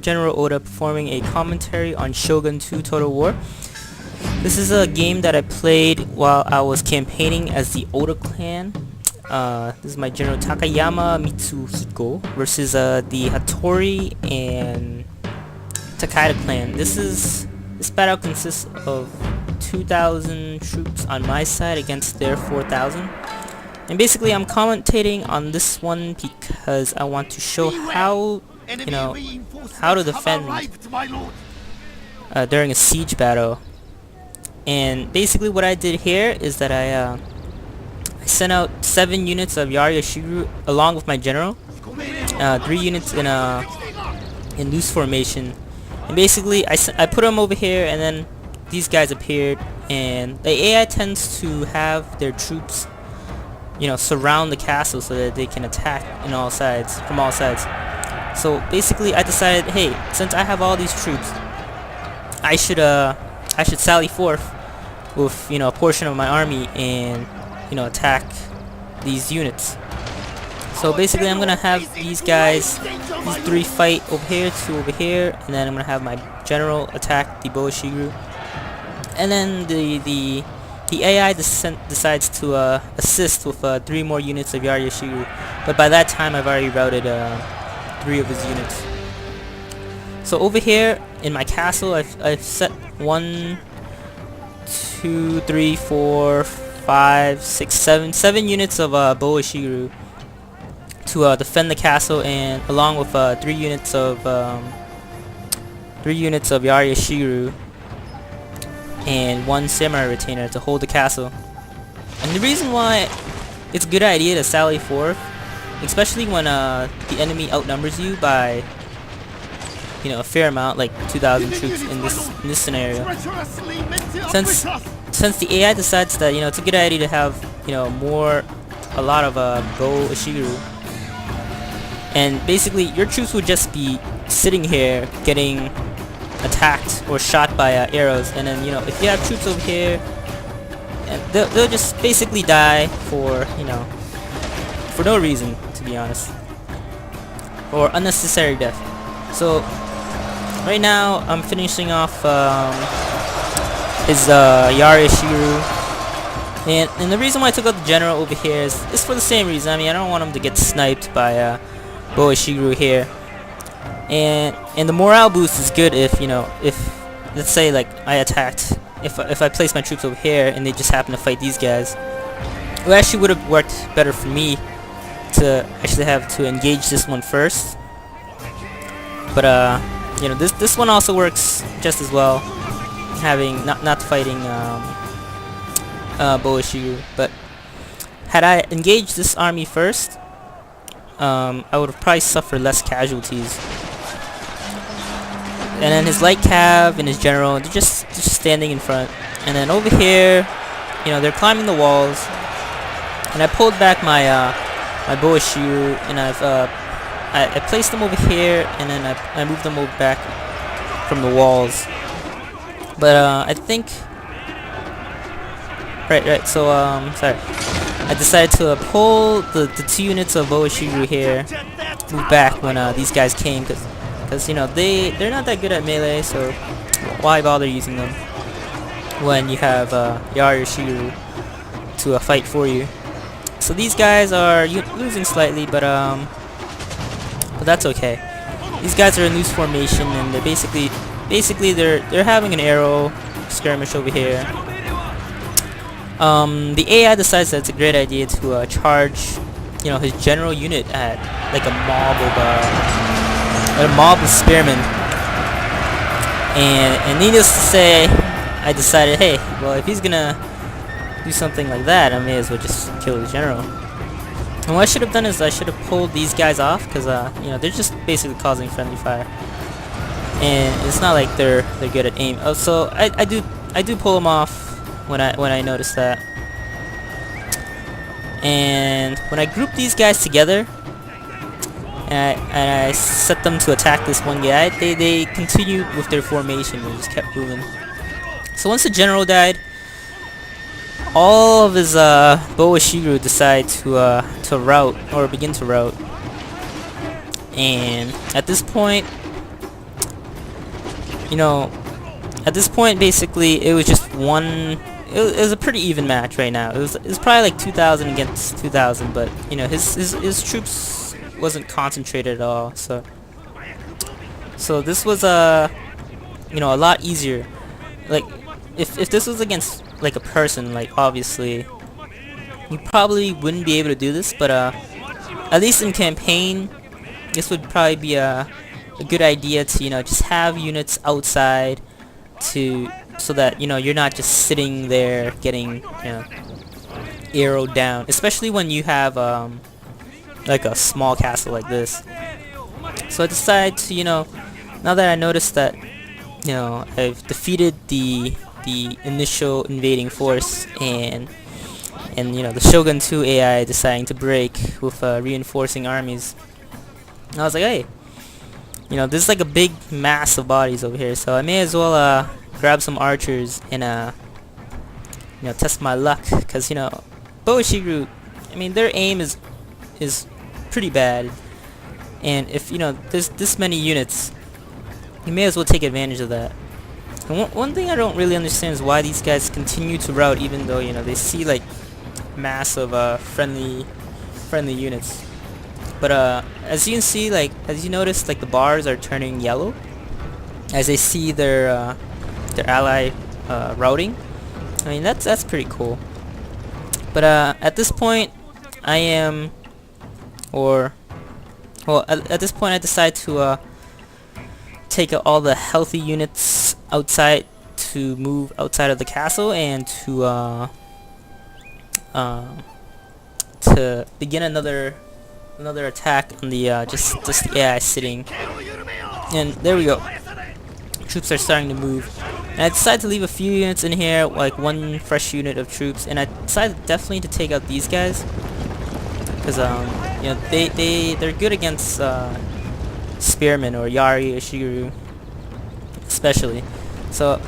General Oda performing a commentary on Shogun 2 Total War. This is a game that I played while I was campaigning as the Oda clan. This is my General Takayama Mitsuhiko versus the Hattori and Takeda clan. This battle consists of 2,000 troops on my side against their 4,000. And basically I'm commentating on this one because I want to show how how to defend during a siege battle. And basically what I did here is that I sent out 7 units of Yashiguru along with my general, 3 units in loose formation, and basically I put them over here, and then these guys appeared, and the AI tends to have their troops surround the castle so that they can attack from all sides. So basically I decided, hey, since I have all these troops, I should sally forth with a portion of my army and attack these units. So basically I'm gonna have these 3 fight over here, 2 over here, and then I'm gonna have my general attack the Boashiguru, and then the AI decides to assist with 3 more units of Yashiguru, but by that time I've already routed 3 of his units. So over here in my castle I've set 1, 2, 3, 4, 5, 6, 7 units of Boashiguru to defend the castle, and along with 3 units of Yashiguru and 1 samurai retainer to hold the castle. And the reason why it's a good idea to sally forth, especially when the enemy outnumbers you by a fair amount, like 2,000 troops in this scenario. Since the AI decides that it's a good idea to have a lot of Boashiguru, and basically your troops would just be sitting here getting attacked or shot by arrows, and then if you have troops over here, and they'll just basically die for no reason, to be honest, or unnecessary death. So right now I'm finishing off his Yashiguru, and the reason why I took out the general over here is for the same reason. I mean, I don't want him to get sniped by Boashiguru here, and the morale boost is good if let's say like I attacked, if I place my troops over here and they just happen to fight these guys, it actually would have worked better for me to actually have to engage this one first. But this one also works just as well, having not fighting Boashiguru. But had I engaged this army first, I would have probably suffered less casualties. And then his light cav and his general, they're just standing in front. And then over here, they're climbing the walls. And I pulled back my my Boashiguru, and I placed them over here, and then I moved them over back from the walls. But I think right. So sorry. I decided to pull the 2 units of Boashiguru here, move back when these guys came, because they're not that good at melee, so why bother using them when you have Yashiguru to fight for you. So these guys are losing slightly, but that's okay. These guys are in loose formation, and they're basically they're having an arrow skirmish over here. The AI decides that it's a great idea to charge his general unit at like a mob of spearmen, and needless to say, I decided, hey, well, if he's gonna do something like that, I may as well just kill the general. And what I should have done is I should have pulled these guys off, because they're just basically causing friendly fire, and it's not like they're good at aim. Oh, so I do pull them off when I notice that. And when I group these guys together and I set them to attack this one guy, they continued with their formation and just kept moving. So once the general died, all of his Boashiguru decide to rout, or begin to rout. And at this point, you know, at this point, basically, it was just one. It was a pretty even match right now. It was probably like 2,000 against 2,000, but you know, his troops wasn't concentrated at all. So this was you know, a lot easier. Like if this was against like a person, like obviously you probably wouldn't be able to do this, but at least in campaign, this would probably be a good idea to, you know, just have units outside so that, you know, you're not just sitting there getting, you know, arrowed down, especially when you have like a small castle like this. So I decided to, you know, now that I noticed that, you know, I've defeated the initial invading force, and you know, the Shogun 2 AI deciding to break with reinforcing armies, I was like, hey, you know, there's like a big mass of bodies over here, so I may as well grab some archers and you know, test my luck, because, you know, Boishiguru, I mean, their aim is pretty bad, and if, you know, there's this many units, you may as well take advantage of that. And one thing I don't really understand is why these guys continue to rout, even though, you know, they see like massive friendly units. But as you can see, like, as you notice, like, the bars are turning yellow as they see their ally routing. I mean, that's pretty cool. But at this point, I am, or well, at this point, I decide to take all the healthy units outside to move outside of the castle and to begin another attack on the just the AI sitting. And there we go. Troops are starting to move. And I decided to leave a few units in here, like one fresh unit of troops, and I decided definitely to take out these guys because you know, they're good against spearmen or Yari or Shiguru especially. So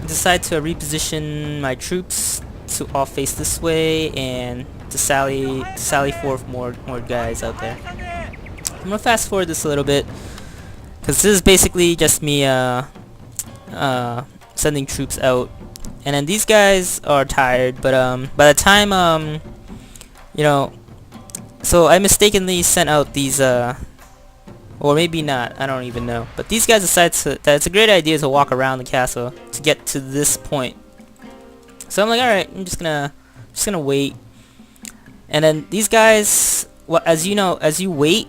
I decided to reposition my troops to all face this way and to sally forth more guys out there. I'm gonna fast forward this a little bit because this is basically just me sending troops out, and then these guys are tired, but by the time you know, so I mistakenly sent out these or maybe not, I don't even know, but these guys decided that it's a great idea to walk around the castle to get to this point. So I'm like, alright, I'm just gonna wait. And then these guys, well, as you know, as you wait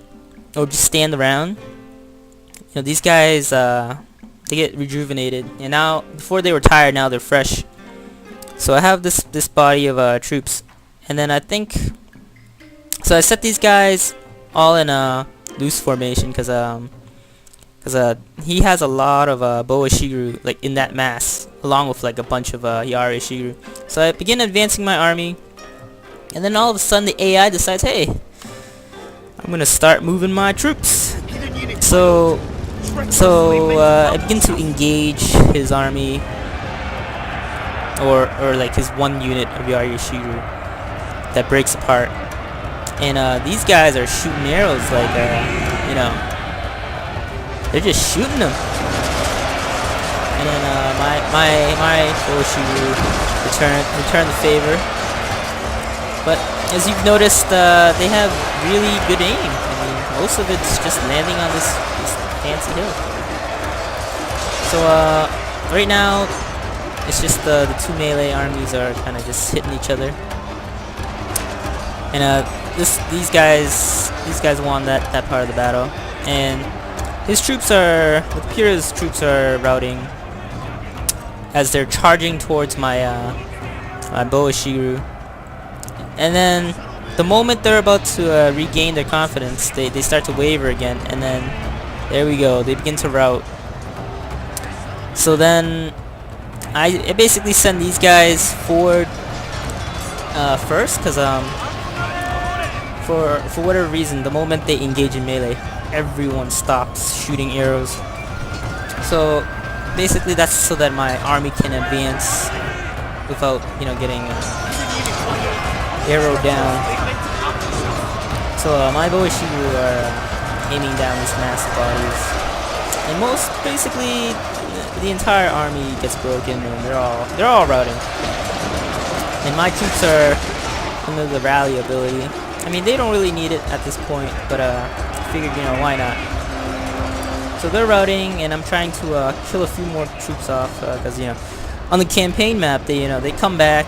or just stand around, you know, these guys they get rejuvenated, and now before they were tired, now they're fresh. So I have this body of troops, and then I think, so I set these guys all in a loose formation because he has a lot of Boa Shiguru like in that mass, along with like a bunch of Yari Shiguru. So I begin advancing my army, and then all of a sudden the AI decides, hey, I'm gonna start moving my troops. So I begin to engage his army, or like his one unit of Yari Shiguru that breaks apart. And these guys are shooting arrows like, you know, they're just shooting them. And then my Oshiru return the favor. But as you've noticed, they have really good aim. I mean, most of it's just landing on this fancy hill. So right now, it's just the two melee armies are kind of just hitting each other. And these guys won that part of the battle, and his troops are, Kira's troops are routing as they're charging towards my my Boa Shiguru. And then the moment they're about to regain their confidence, they start to waver again, and then there we go, they begin to rout. So then I basically send these guys forward first, because for whatever reason, the moment they engage in melee, everyone stops shooting arrows. So basically that's so that my army can advance without, you know, getting arrowed down. So my Boishiru are aiming down these massive bodies. and basically, the entire army gets broken, and they're all routing. And my troops are under the rally ability. I mean, they don't really need it at this point, but I figured, you know, why not? So they're routing, and I'm trying to kill a few more troops off, because, you know, on the campaign map, they come back.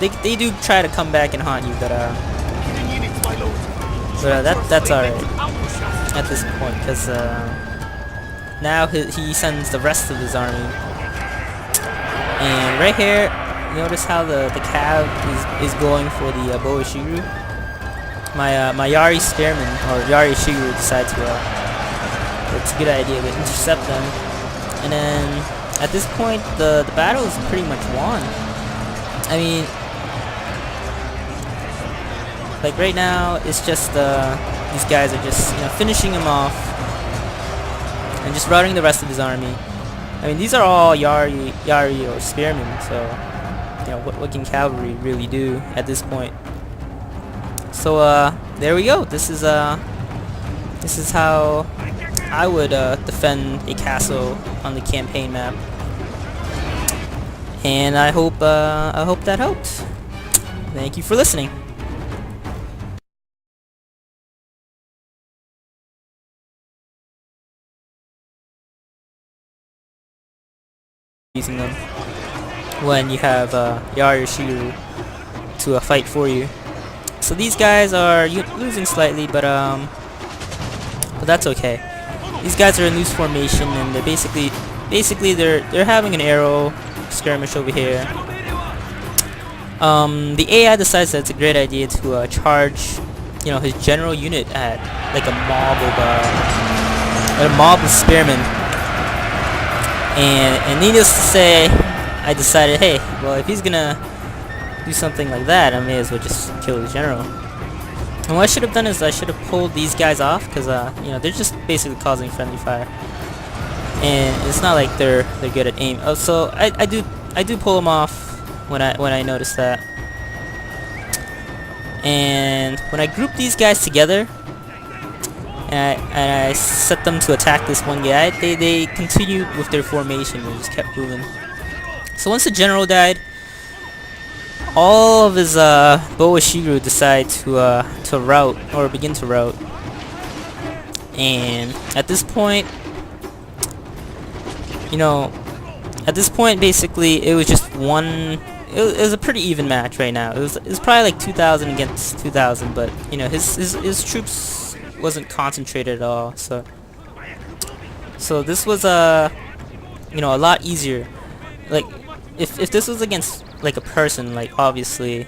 They do try to come back and haunt you, but that's alright at this point, because now he sends the rest of his army. And right here, notice how the cav is going for the bow Shiguru. My Yari spearman, or Yari Shiguru, decides to it's a good idea to intercept them. And then at this point, the battle is pretty much won. I mean, like right now, it's just these guys are just, you know, finishing him off and just routing the rest of his army. I mean, these are all Yari or spearmen, so you know what can cavalry really do at this point? So there we go. This is how I would defend a castle on the campaign map, and I hope that helped. Thank you for listening. Using them when you have Yari or Shiru to fight for you. So these guys are losing slightly, but that's okay. These guys are in loose formation, and they're basically they're having an arrow skirmish over here. The AI decides that it's a great idea to charge, you know, his general unit at like a mob of spearmen. And needless to say, I decided, hey, well, if he's gonna do something like that, I may as well just kill the general. And what I should have done is I should have pulled these guys off, because you know, they're just basically causing friendly fire, and it's not like they're good at aim. Oh, so I do pull them off when I notice that. And when I group these guys together, and I set them to attack this one guy, they continued with their formation and just kept moving. So once the general died, all of his Boa Shiguru decide to rout, or begin to rout. And at this point, you know, basically it was just one. It was a pretty even match right now. It was probably like 2,000 against 2,000, but you know, his troops wasn't concentrated at all. So this was you know, a lot easier. Like if this was against like a person, like obviously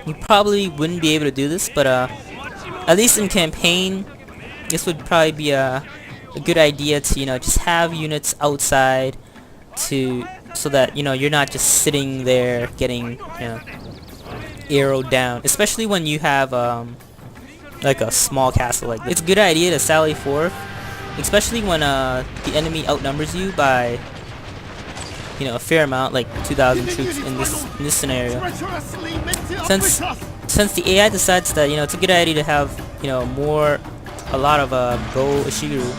you probably wouldn't be able to do this, but at least in campaign, this would probably be a good idea to, you know, just have units outside so that, you know, you're not just sitting there getting, you know, arrowed down, especially when you have like a small castle like this. It's a good idea to sally forth, especially when the enemy outnumbers you by, you know, a fair amount, like 2,000 troops in this scenario. Since the AI decides that, you know, it's a good idea to have, you know, a lot of Go Ishiguro,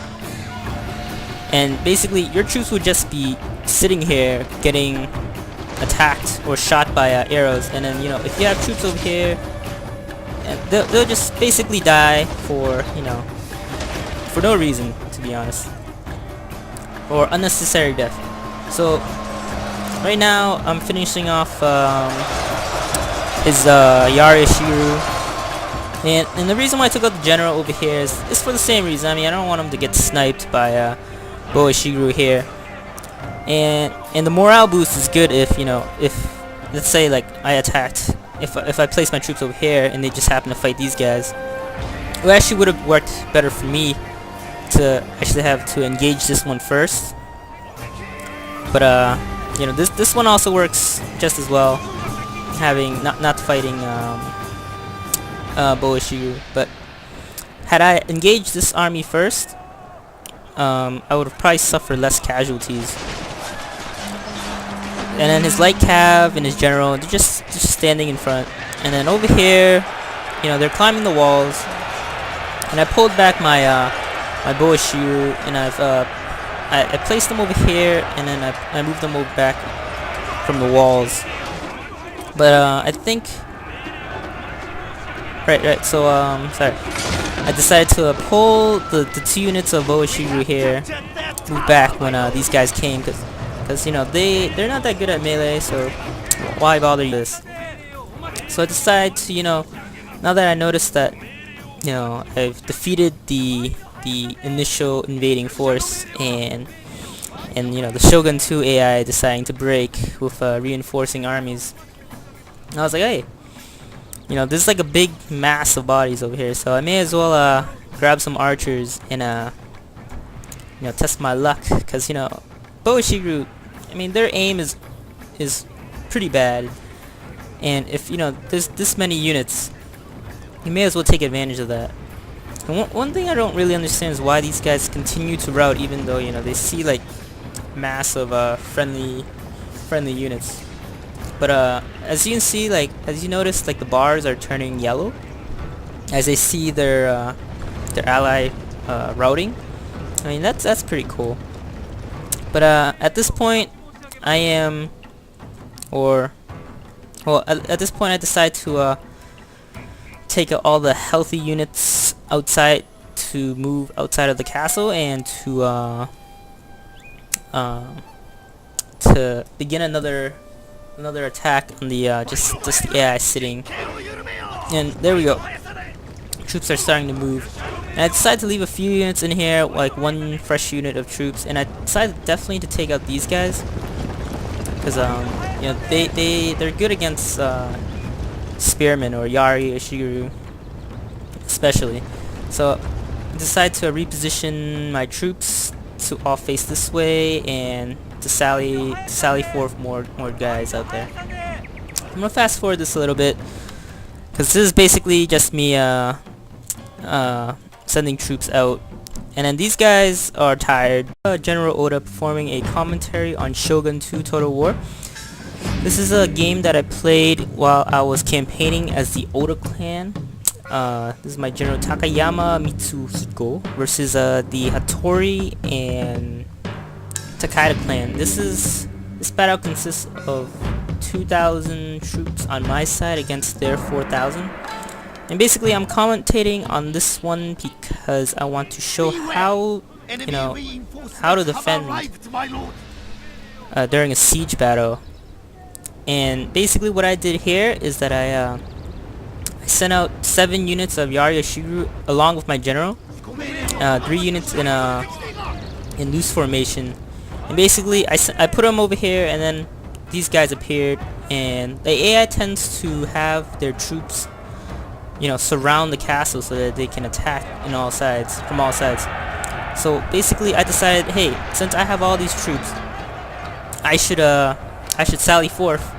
and basically your troops would just be sitting here getting attacked or shot by arrows, and then, you know, if you have troops over here, they'll just basically die for, you know, for no reason, to be honest, or unnecessary death. So right now I'm finishing off his Yari Shiguru, and the reason why I took out the general over here is for the same reason. I mean, I don't want him to get sniped by Boa Shiguru here, and the morale boost is good if, you know, if let's say like I attacked, if I place my troops over here and they just happen to fight these guys, it actually would have worked better for me to actually have to engage this one first. But you know, this one also works just as well, having not fighting Boa Shiguru. But had I engaged this army first, I would have probably suffered less casualties. And then his light cav and his general, they're just standing in front. And then over here, you know, they're climbing the walls. And I pulled back my my bow shield, and I placed them over here, and then I moved them over back from the walls. But I think right. So sorry. I decided to pull the 2 units of bow shield here, move back when these guys came, because you know they're not that good at melee, so why bother this? So I decided to, you know, now that I noticed that, you know, I've defeated the initial invading force, and you know the Shogun 2 AI deciding to break with reinforcing armies, I was like, hey, you know, there's like a big mass of bodies over here, so I may as well grab some archers and you know, test my luck, because you know bow shield, I mean, their aim is pretty bad, and if you know there's this many units, you may as well take advantage of that. And one thing I don't really understand is why these guys continue to rout, even though, you know, they see like massive friendly units. But as you can see, like, as you notice, like the bars are turning yellow as they see their ally routing. I mean, that's pretty cool. But at this point, I am, or well, at this point, I decide to take all the healthy units outside to move outside of the castle, and to begin another attack on the just the AI sitting. And there we go. Troops are starting to move. And I decided to leave a few units in here, like 1 fresh unit of troops, and I decided definitely to take out these guys, because you know, they're good against spearmen or Yari or Shigeru especially. So I decided to reposition my troops to all face this way, and to sally forth more guys out there. I'm gonna fast forward this a little bit, because this is basically just me sending troops out. And then these guys are tired. General Oda performing a commentary on Shogun 2 Total War. This is a game that I played while I was campaigning as the Oda clan. This is my General Takayama Mitsuhiko versus the Hattori and Takeda clan. This battle consists of 2,000 troops on my side against their 4,000. And basically I'm commentating on this one because I want to show how, you know, how to defend during a siege battle. And basically what I did here is that I sent out 7 units of Yari Yashiro along with my general, 3 units in loose formation. And basically I put them over here, and then these guys appeared, and the AI tends to have their troops, you know, surround the castle so that they can attack from all sides. So basically I decided, hey, since I have all these troops, I should sally forth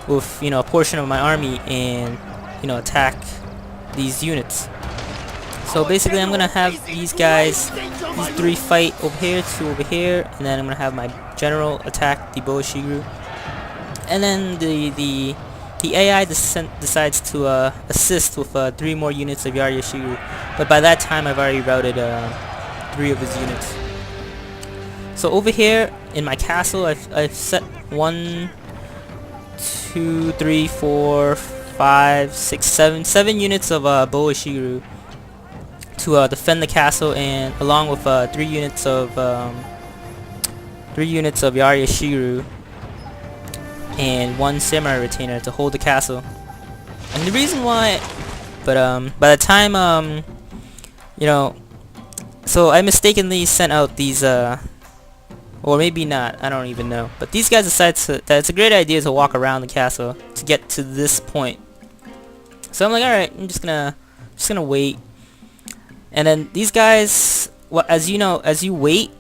with, you know, a portion of my army and, you know, attack these units. So basically I'm gonna have these guys, these 3 fight over here, 2 over here, and then I'm gonna have my general attack the Boishiru. And then the AI decides to assist with 3 more units of Yari Yashiro. But by that time I've already routed 3 of his units. So over here in my castle, I've set 1, 2, 3, 4, 5, 6, 7 units of Boishiru to defend the castle, and along with 3 units of Yari Yashiro and 1 samurai retainer to hold the castle. And the reason why, but by the time you know, so I mistakenly sent out these or maybe not, I don't even know, but these guys decided that it's a great idea to walk around the castle to get to this point. So I'm like, alright, I'm just gonna wait. And then these guys, well, as you know, as you wait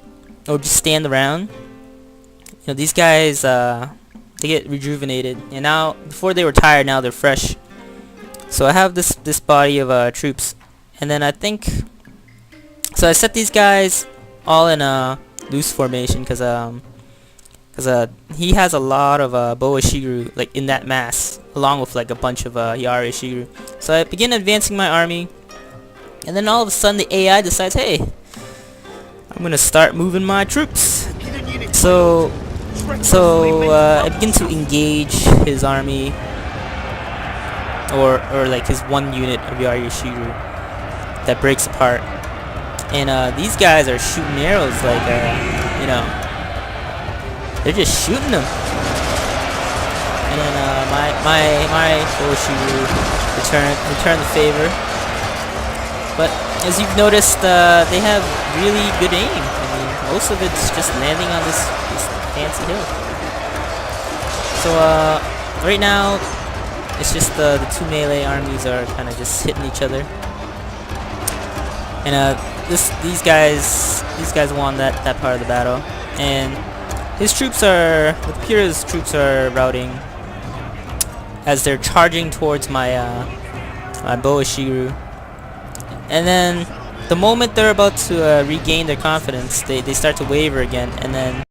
or just stand around, you know, these guys they get rejuvenated, and now before they were tired, now they're fresh. So I have this body of troops, and then I think, so I set these guys all in loose formation, because he has a lot of Boishiru like in that mass, along with like a bunch of Yari Shigeru. So I begin advancing my army, and then all of a sudden the AI decides, hey, I'm gonna start moving my troops. So I begin to engage his army, or like his one unit of Yaryushiru that breaks apart. And these guys are shooting arrows like, you know, they're just shooting them. And then my Oshiru return the favor. But as you've noticed, they have really good aim. I mean, most of it's just landing on this fancy hill. So right now, it's just the two melee armies are kind of just hitting each other. And these guys won that part of the battle. And his troops are, with Kira's troops are routing as they're charging towards my my Boashiru. And then the moment they're about to regain their confidence, they start to waver again, and then